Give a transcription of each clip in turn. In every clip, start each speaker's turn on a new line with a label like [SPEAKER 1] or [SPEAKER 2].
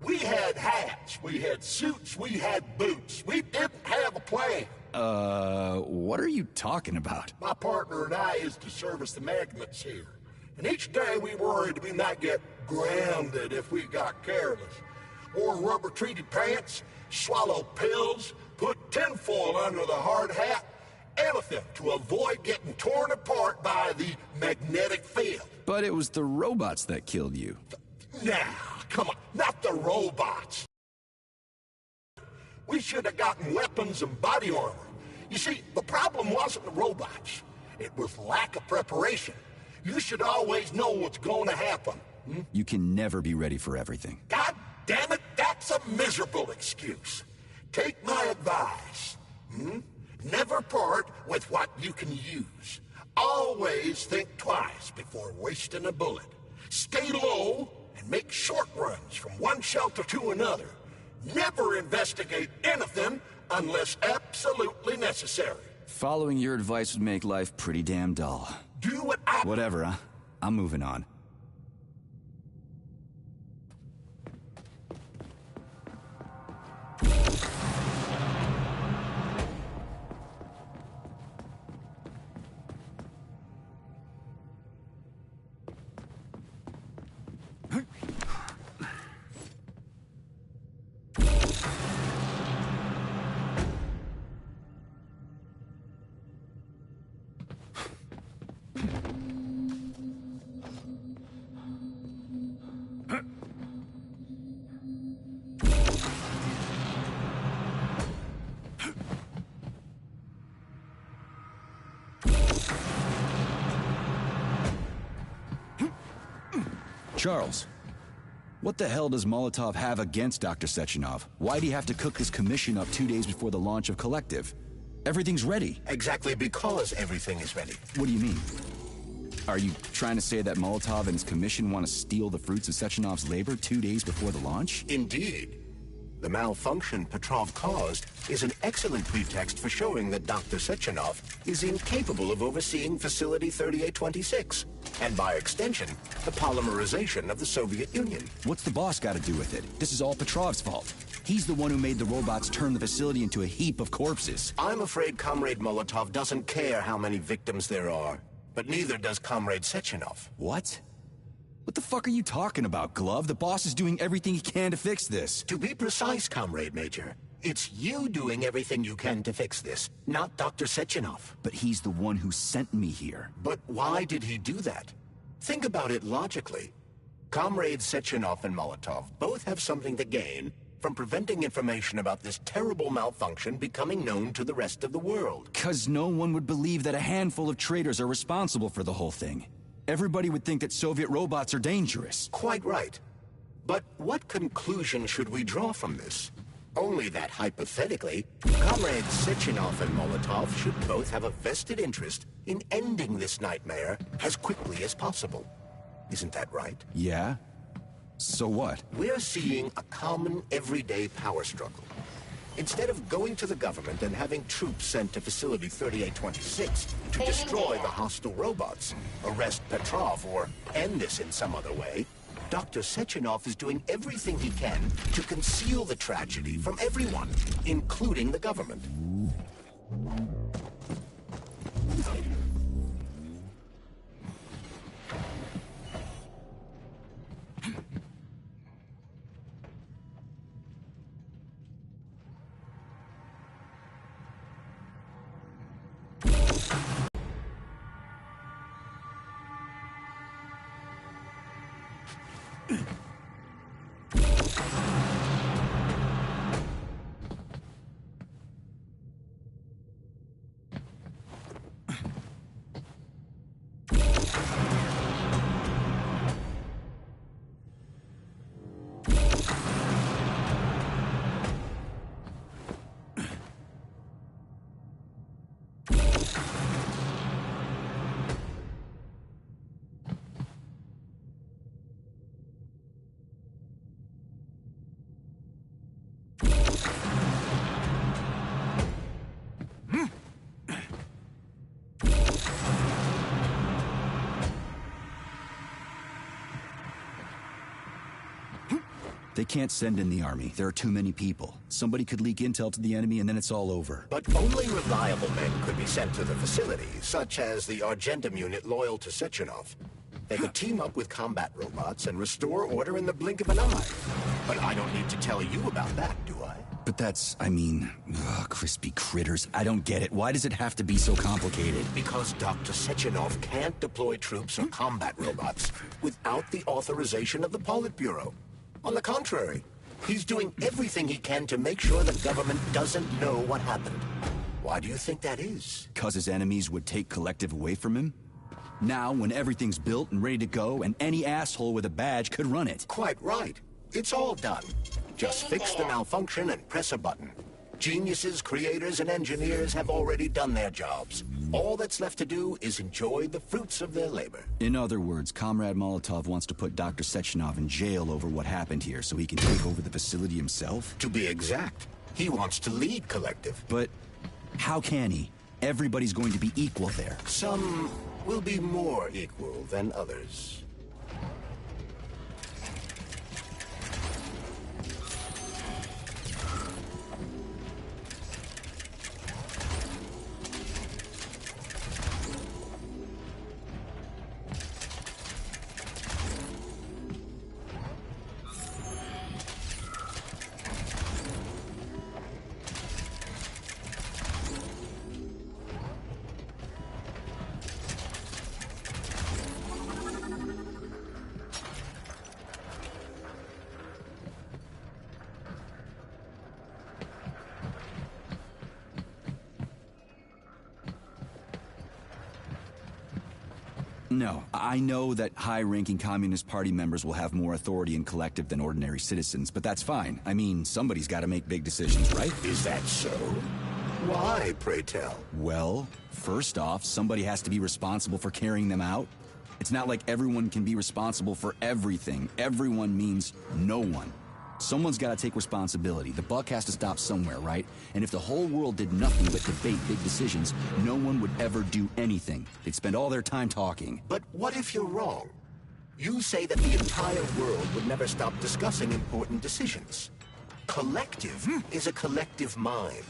[SPEAKER 1] We had hats, we had suits, we had boots. We didn't have a plan.
[SPEAKER 2] What are you talking about?
[SPEAKER 1] My partner and I is to service the magnets here. And each day we worried we might get grounded if we got careless. Wore rubber-treated pants, swallowed pills, put tinfoil under the hard hat, anything to avoid getting torn apart by the magnetic field.
[SPEAKER 2] But it was the robots that killed you.
[SPEAKER 1] Nah, come on, not the robots. We should have gotten weapons and body armor. You see, the problem wasn't the robots. It was lack of preparation. You should always know what's going to happen.
[SPEAKER 2] You can never be ready for everything.
[SPEAKER 1] God damn it, that's a miserable excuse. Take my advice. Never part with what you can use. Always think twice before wasting a bullet. Stay low and make short runs from one shelter to another. Never investigate anything unless absolutely necessary.
[SPEAKER 2] Following your advice would make life pretty damn dull.
[SPEAKER 1] Do what I...
[SPEAKER 2] Whatever, huh? I'm moving on. Charles, what the hell does Molotov have against Dr. Sechenov? Why'd he have to cook this commission up 2 days before the launch of Collective? Everything's ready.
[SPEAKER 1] Exactly because everything is ready.
[SPEAKER 2] What do you mean? Are you trying to say that Molotov and his commission want to steal the fruits of Sechenov's labor 2 days before the launch?
[SPEAKER 1] Indeed. The malfunction Petrov caused is an excellent pretext for showing that Dr. Sechenov is incapable of overseeing Facility 3826, and by extension, the polymerization of the Soviet Union.
[SPEAKER 2] What's the boss got to do with it? This is all Petrov's fault. He's the one who made the robots turn the facility into a heap of corpses.
[SPEAKER 1] I'm afraid Comrade Molotov doesn't care how many victims there are, but neither does Comrade Sechenov.
[SPEAKER 2] What? What the fuck are you talking about, Glove? The boss is doing everything he can to fix this.
[SPEAKER 1] To be precise, Comrade Major, it's you doing everything you can to fix this, not Dr. Sechenov.
[SPEAKER 2] But he's the one who sent me here.
[SPEAKER 1] But why did he do that? Think about it logically. Comrades Sechenov and Molotov both have something to gain from preventing information about this terrible malfunction becoming known to the rest of the world.
[SPEAKER 2] 'Cause no one would believe that a handful of traitors are responsible for the whole thing. Everybody would think that Soviet robots are dangerous.
[SPEAKER 1] Quite right. But what conclusion should we draw from this? Only that hypothetically, Comrades Sechenov and Molotov should both have a vested interest in ending this nightmare as quickly as possible. Isn't that right?
[SPEAKER 2] Yeah? So what?
[SPEAKER 1] We're seeing a common everyday power struggle. Instead of going to the government and having troops sent to Facility 3826 to destroy the hostile robots, arrest Petrov, or end this in some other way, Dr. Sechenov is doing everything he can to conceal the tragedy from everyone, including the government.
[SPEAKER 2] They can't send in the army. There are too many people. Somebody could leak intel to the enemy and then it's all over.
[SPEAKER 1] But only reliable men could be sent to the facility, such as the Argentum unit loyal to Sechenov. They could team up with combat robots and restore order in the blink of an eye. But I don't need to tell you about that, do I?
[SPEAKER 2] But that's, I mean, crispy critters. I don't get it. Why does it have to be so complicated?
[SPEAKER 1] Because Dr. Sechenov can't deploy troops or combat robots without the authorization of the Politburo. On the contrary, he's doing everything he can to make sure the government doesn't know what happened. Why do you think that is?
[SPEAKER 2] 'Cause his enemies would take Collective away from him? Now, when everything's built and ready to go, and any asshole with a badge could run it.
[SPEAKER 1] Quite right. It's all done. Just fix the malfunction and press a button. Geniuses, creators, and engineers have already done their jobs. All that's left to do is enjoy the fruits of their labor.
[SPEAKER 2] In other words, Comrade Molotov wants to put Dr. Sechenov in jail over what happened here so he can take over the facility himself?
[SPEAKER 1] To be exact, he wants to lead Collective.
[SPEAKER 2] But how can he? Everybody's going to be equal there.
[SPEAKER 1] Some will be more equal than others.
[SPEAKER 2] No, I know that high-ranking Communist Party members will have more authority in Collective than ordinary citizens, but that's fine. I mean, somebody's got to make big decisions, right?
[SPEAKER 1] Is that so? Why, pray tell?
[SPEAKER 2] Well, first off, somebody has to be responsible for carrying them out. It's not like everyone can be responsible for everything. Everyone means no one. Someone's got to take responsibility. The buck has to stop somewhere, right? And if the whole world did nothing but debate big decisions, no one would ever do anything. They'd spend all their time talking.
[SPEAKER 1] But what if you're wrong? You say that the entire world would never stop discussing important decisions. Collective is a collective mind.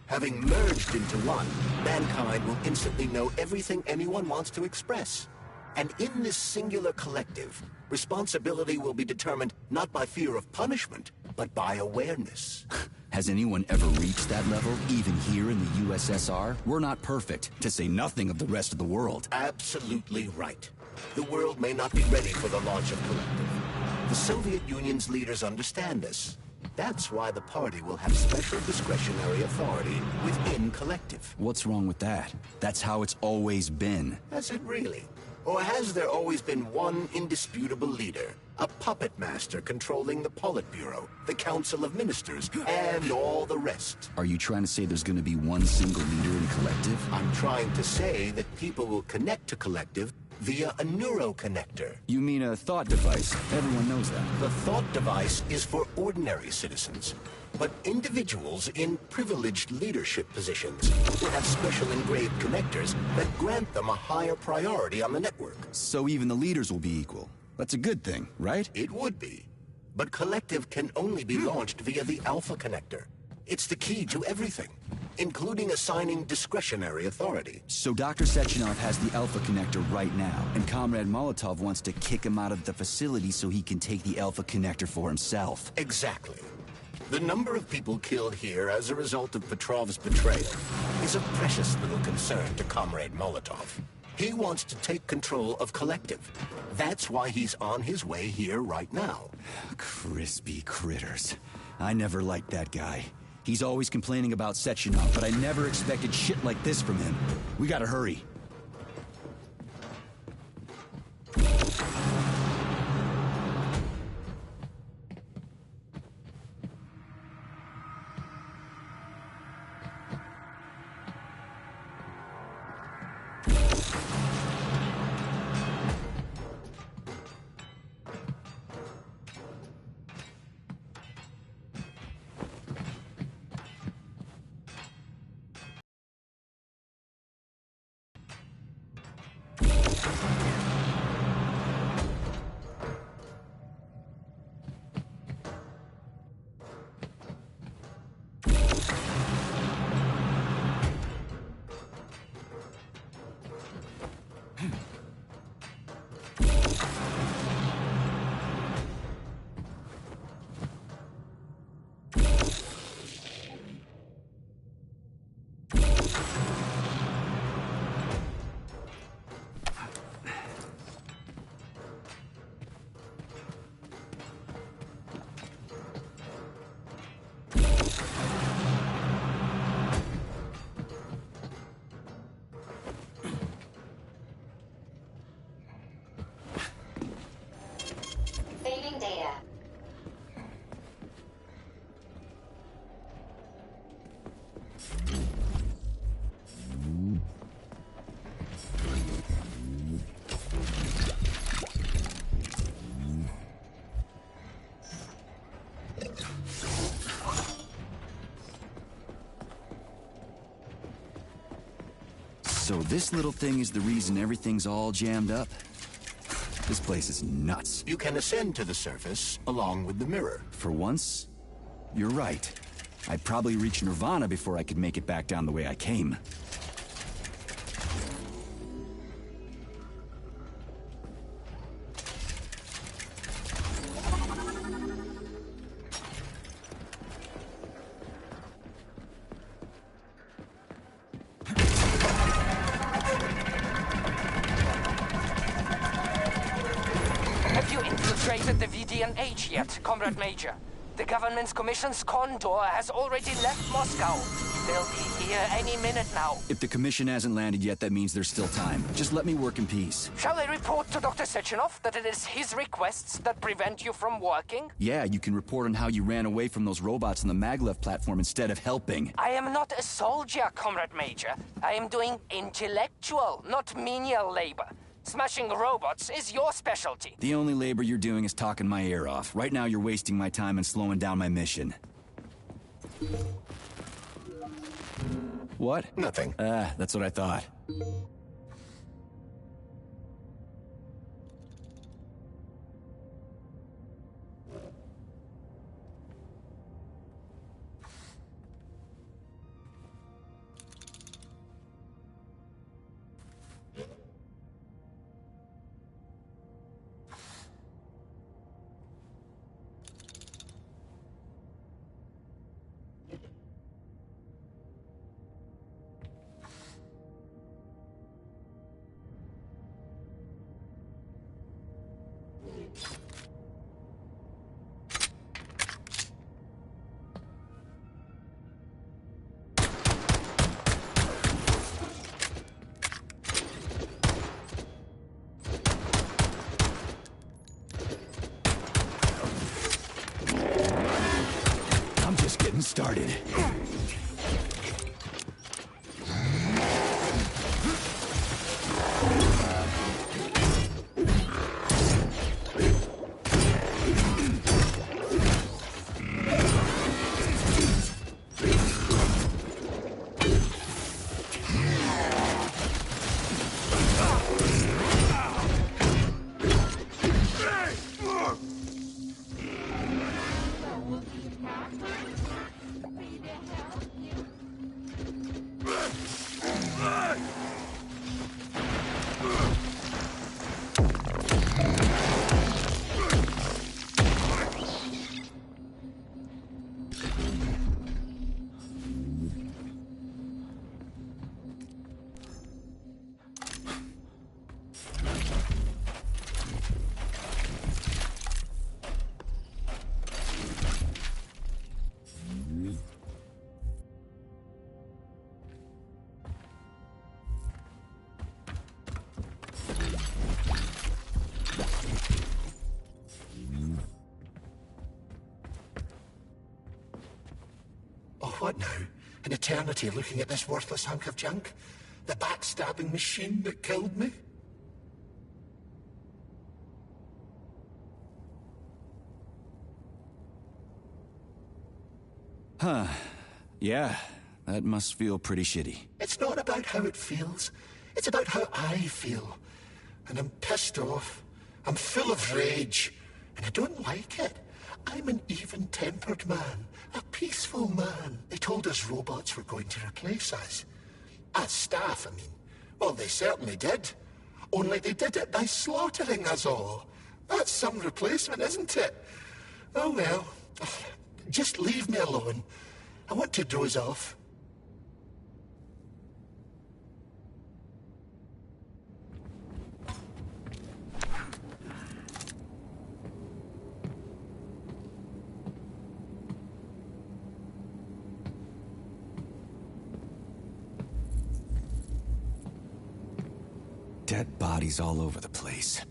[SPEAKER 1] Having merged into one, mankind will instantly know everything anyone wants to express. And in this singular collective, responsibility will be determined not by fear of punishment, but by awareness.
[SPEAKER 2] Has anyone ever reached that level, even here in the USSR? We're not perfect, to say nothing of the rest of the world.
[SPEAKER 1] Absolutely right. The world may not be ready for the launch of Collective. The Soviet Union's leaders understand this. That's why the party will have special discretionary authority within Collective.
[SPEAKER 2] What's wrong with that? That's how it's always been.
[SPEAKER 1] Has it really? Or has there always been one indisputable leader? A puppet master controlling the Politburo, the Council of Ministers, and all the rest?
[SPEAKER 2] Are you trying to say there's going to be one single leader in Collective?
[SPEAKER 1] I'm trying to say that people will connect to Collective via a neuroconnector.
[SPEAKER 2] You mean a thought device? Everyone knows that.
[SPEAKER 1] The thought device is for ordinary citizens. But individuals in privileged leadership positions will have special engraved connectors that grant them a higher priority on the network.
[SPEAKER 2] So even the leaders will be equal. That's a good thing, right?
[SPEAKER 1] It would be. But Collective can only be launched via the Alpha Connector. It's the key to everything, including assigning discretionary authority.
[SPEAKER 2] So Dr. Sechenov has the Alpha Connector right now, and Comrade Molotov wants to kick him out of the facility so he can take the Alpha Connector for himself.
[SPEAKER 1] Exactly. The number of people killed here as a result of Petrov's betrayal is a precious little concern to Comrade Molotov. He wants to take control of Collective. That's why he's on his way here right now.
[SPEAKER 2] Crispy critters. I never liked that guy. He's always complaining about Sechenov, but I never expected shit like this from him. We gotta hurry.
[SPEAKER 3] Failing data.
[SPEAKER 2] So this little thing is the reason everything's all jammed up? This place is nuts.
[SPEAKER 1] You can ascend to the surface along with the mirror.
[SPEAKER 2] For once, you're right. I'd probably reach Nirvana before I could make it back down the way I came.
[SPEAKER 4] Have you infiltrated the VDNH yet, Comrade Major? The government's commission's Condor has already left Moscow. They'll be here any minute now.
[SPEAKER 2] If the commission hasn't landed yet, that means there's still time. Just let me work in peace.
[SPEAKER 4] Shall I report to Dr. Sechenov that it is his requests that prevent you from working?
[SPEAKER 2] Yeah, you can report on how you ran away from those robots on the Maglev platform instead of helping.
[SPEAKER 4] I am not a soldier, Comrade Major. I am doing intellectual, not menial labor. Smashing robots is your specialty.
[SPEAKER 2] The only labor you're doing is talking my ear off. Right now you're wasting my time and slowing down my mission. What?
[SPEAKER 1] Nothing.
[SPEAKER 2] That's what I thought. I'm just getting started.
[SPEAKER 1] What now? An eternity looking at this worthless hunk of junk? The backstabbing machine that killed me?
[SPEAKER 2] Huh. Yeah, that must feel pretty shitty.
[SPEAKER 1] It's not about how it feels. It's about how I feel. And I'm pissed off. I'm full of rage. And I don't like it. I'm an even-tempered man. A peaceful man. They told us robots were going to replace us. As staff, I mean. Well, they certainly did. Only they did it by slaughtering us all. That's some replacement, isn't it? Oh well. Just leave me alone. I want to doze off.
[SPEAKER 2] Dead bodies all over the place.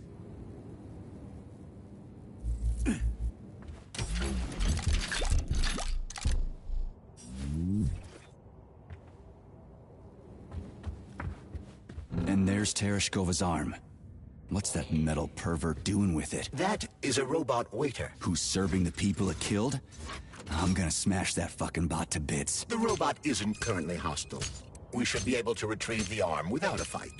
[SPEAKER 2] And there's Tereshkova's arm. What's that metal pervert doing with it?
[SPEAKER 1] That is a robot waiter.
[SPEAKER 2] Who's serving the people it killed? I'm gonna smash that fucking bot to bits.
[SPEAKER 1] The robot isn't currently hostile. We should be able to retrieve the arm without a fight.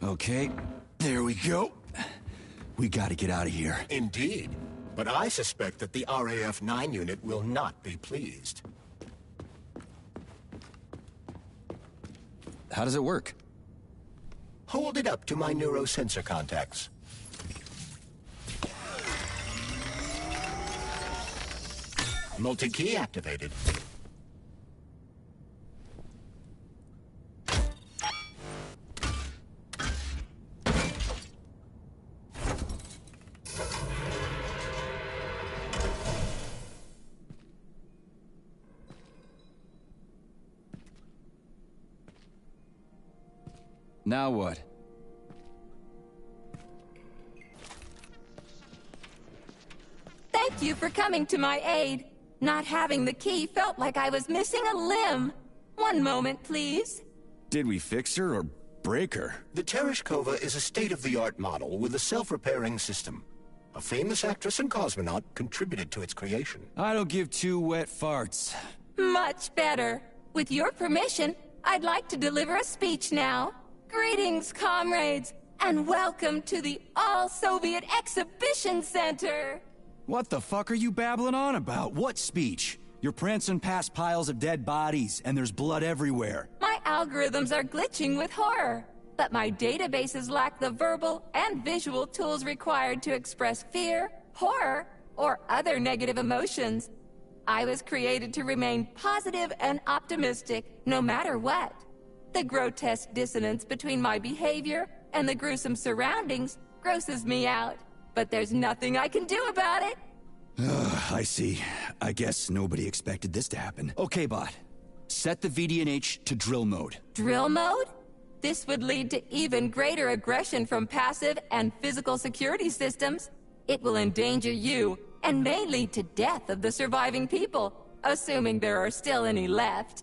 [SPEAKER 2] Okay, there we go. We gotta get out of here.
[SPEAKER 3] Indeed. But I suspect that the RAF-9 unit will not be pleased.
[SPEAKER 2] How does it work?
[SPEAKER 3] Hold it up to my neurosensor contacts. Multi-key activated.
[SPEAKER 2] Now what?
[SPEAKER 5] Thank you for coming to my aid. Not having the key felt like I was missing a limb. One moment, please.
[SPEAKER 2] Did we fix her or break her?
[SPEAKER 3] The Tereshkova is a state-of-the-art model with a self-repairing system. A famous actress and cosmonaut contributed to its creation.
[SPEAKER 2] I don't give two wet farts.
[SPEAKER 5] Much better. With your permission, I'd like to deliver a speech now. Greetings, comrades, and welcome to the All-Soviet Exhibition Center.
[SPEAKER 2] What the fuck are you babbling on about? What speech? You're prancing past piles of dead bodies, and there's blood everywhere.
[SPEAKER 5] My algorithms are glitching with horror, but my databases lack the verbal and visual tools required to express fear, horror, or other negative emotions. I was created to remain positive and optimistic, no matter what. The grotesque dissonance between my behavior and the gruesome surroundings grosses me out. But there's nothing I can do about it.
[SPEAKER 2] I see. I guess nobody expected this to happen. Okay, bot. Set the VDNH to drill mode.
[SPEAKER 5] Drill mode? This would lead to even greater aggression from passive and physical security systems. It will endanger you, and may lead to death of the surviving people, assuming there are still any left.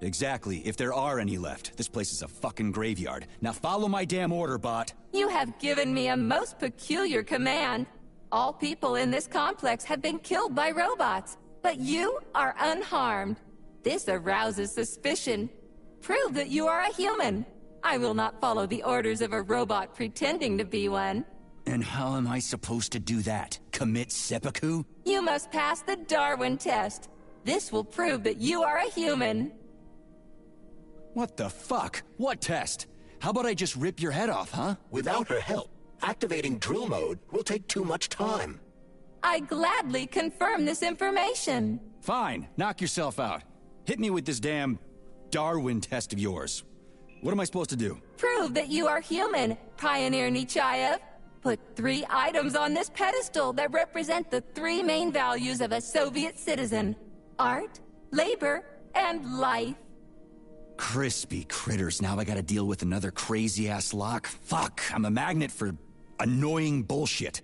[SPEAKER 2] Exactly, if there are any left. This place is a fucking graveyard. Now follow my damn order, bot.
[SPEAKER 5] You have given me a most peculiar command. All people in this complex have been killed by robots, but you are unharmed. This arouses suspicion. Prove that you are a human. I will not follow the orders of a robot pretending to be one.
[SPEAKER 2] And how am I supposed to do that? Commit seppuku?
[SPEAKER 5] You must pass the Darwin test. This will prove that you are a human.
[SPEAKER 2] What the fuck? What test? How about I just rip your head off, huh?
[SPEAKER 3] Without her help, activating drill mode will take too much time.
[SPEAKER 5] I gladly confirm this information.
[SPEAKER 2] Fine, knock yourself out. Hit me with this damn Darwin test of yours. What am I supposed to do?
[SPEAKER 5] Prove that you are human, Pioneer Nechayev. Put 3 items on this pedestal that represent the 3 main values of a Soviet citizen: art, labor, and life.
[SPEAKER 2] Crispy critters, now I gotta deal with another crazy-ass lock? Fuck, I'm a magnet for annoying bullshit.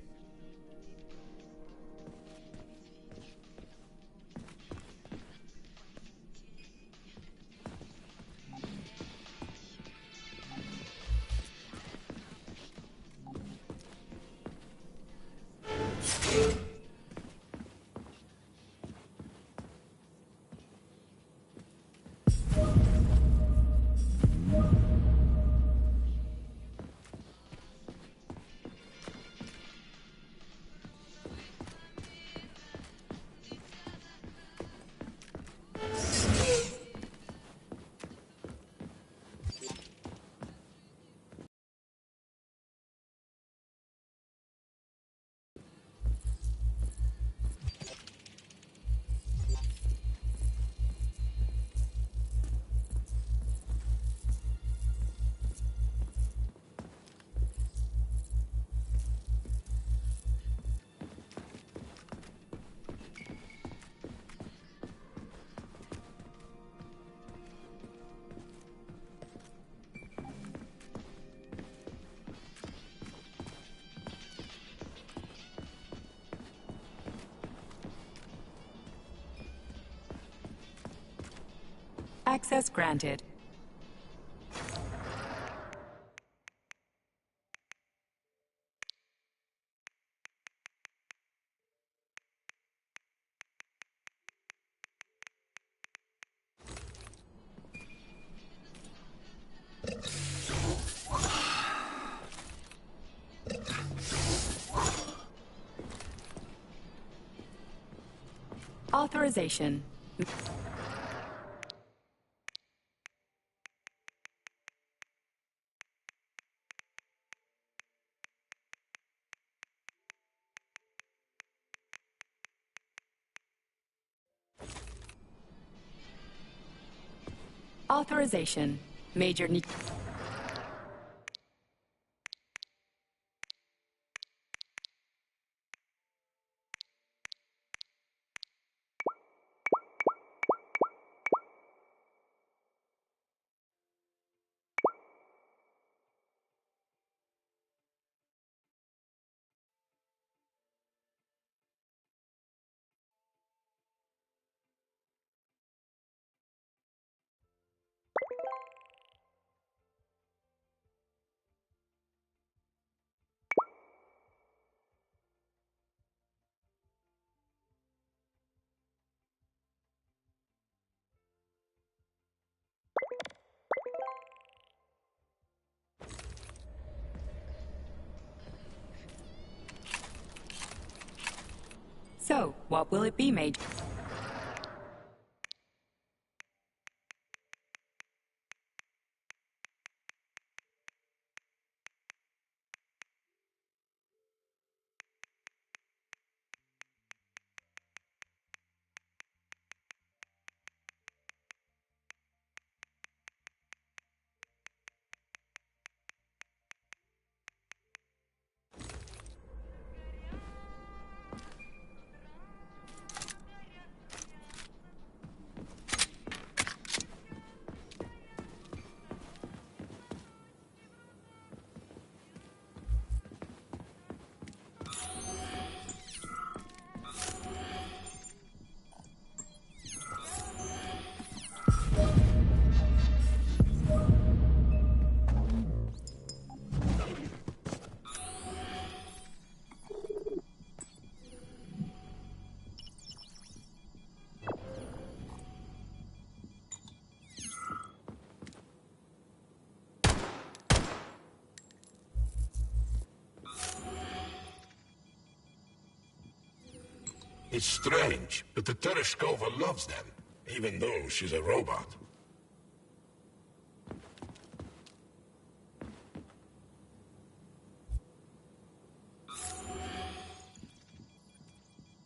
[SPEAKER 6] Access granted. Authorization. Authorization. Major need. So, what will it be, Major?
[SPEAKER 1] It's strange, but the Tereshkova loves them, even though she's a robot.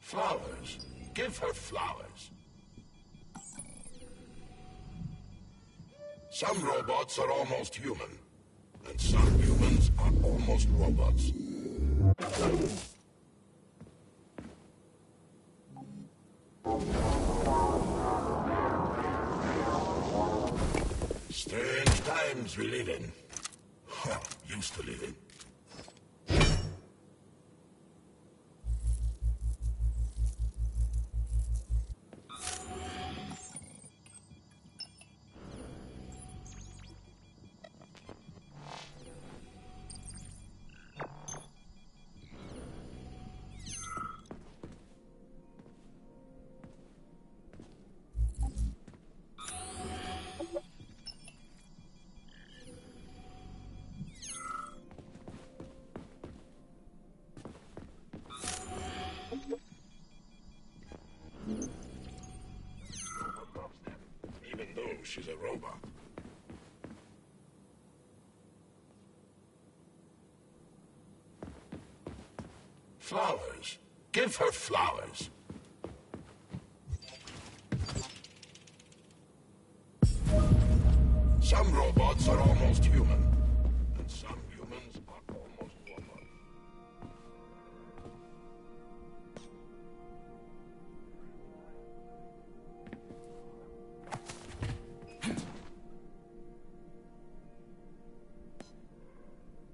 [SPEAKER 1] Flowers. Give her flowers. Some robots are almost human, and some humans are almost robots. Strange times we live in. Well, used to live in. She's a robot. Flowers. Give her flowers. Some robots are almost human, and some humans are almost robots.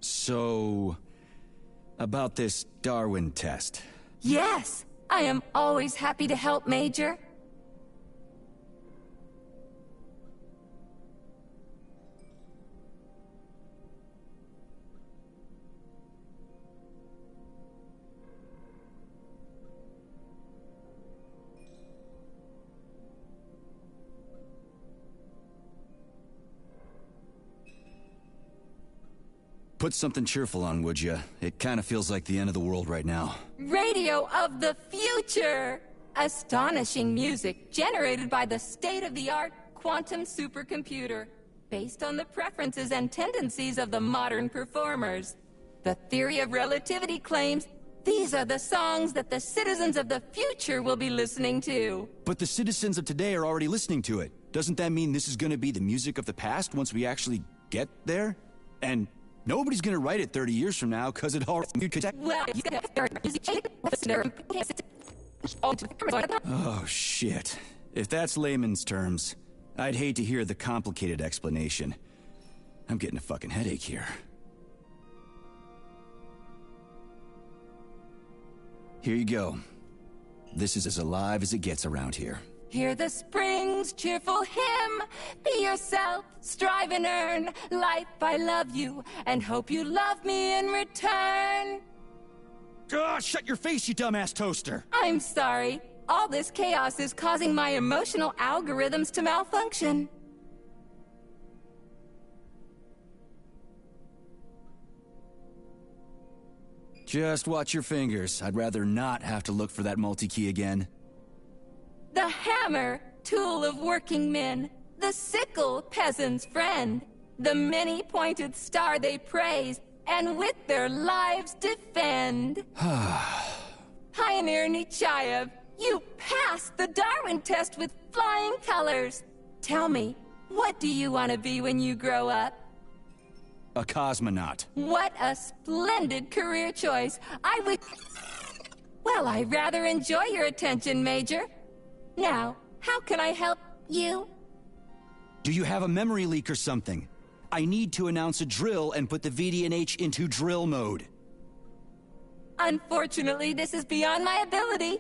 [SPEAKER 2] So, about this Darwin test.
[SPEAKER 5] Yes! I am always happy to help, Major.
[SPEAKER 2] Put something cheerful on, would ya? It kind of feels like the end of the world right now.
[SPEAKER 5] Radio of the future! Astonishing music generated by the state-of-the-art quantum supercomputer, based on the preferences and tendencies of the modern performers. The theory of relativity claims these are the songs that the citizens of the future will be listening to.
[SPEAKER 2] But the citizens of today are already listening to it. Doesn't that mean this is gonna be the music of the past once we actually get there? And nobody's gonna write it 30 years from now, cause it already...
[SPEAKER 5] Well,
[SPEAKER 2] Oh, shit. If that's layman's terms, I'd hate to hear the complicated explanation. I'm getting a fucking headache here. Here you go. This is as alive as it gets around here.
[SPEAKER 5] Hear the spring's cheerful hymn. Be yourself, strive and earn. Life, I love you, and hope you love me in return.
[SPEAKER 2] Ah, shut your face, you dumbass toaster!
[SPEAKER 5] I'm sorry. All this chaos is causing my emotional algorithms to malfunction.
[SPEAKER 2] Just watch your fingers. I'd rather not have to look for that multi-key again.
[SPEAKER 5] The hammer, tool of working men. The sickle, peasant's friend. The many-pointed star they praise, and with their lives defend. Pioneer Nechayev, you passed the Darwin test with flying colors. Tell me, what do you want to be when you grow up?
[SPEAKER 2] A cosmonaut.
[SPEAKER 5] What a splendid career choice. Well, I rather enjoy your attention, Major. Now, how can I help you?
[SPEAKER 2] Do you have a memory leak or something? I need to announce a drill and put the VDNH into drill mode.
[SPEAKER 5] Unfortunately, this is beyond my ability.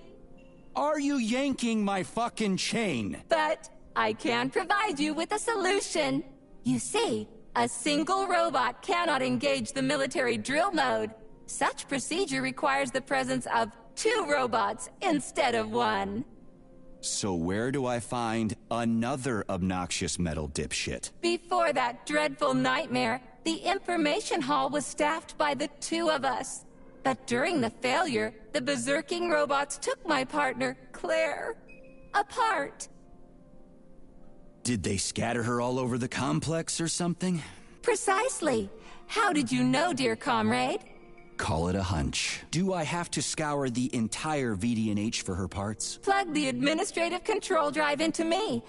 [SPEAKER 2] Are you yanking my fucking chain?
[SPEAKER 5] But I can provide you with a solution. You see, a single robot cannot engage the military drill mode. Such procedure requires the presence of 2 robots instead of 1.
[SPEAKER 2] So where do I find another obnoxious metal dipshit?
[SPEAKER 5] Before that dreadful nightmare, the information hall was staffed by the 2 of us. But during the failure, the berserking robots took my partner, Claire, apart.
[SPEAKER 2] Did they scatter her all over the complex or something?
[SPEAKER 5] Precisely. How did you know, dear comrade?
[SPEAKER 2] Call it a hunch. Do I have to scour the entire VDNH for her parts?
[SPEAKER 5] Plug the administrative control drive into me.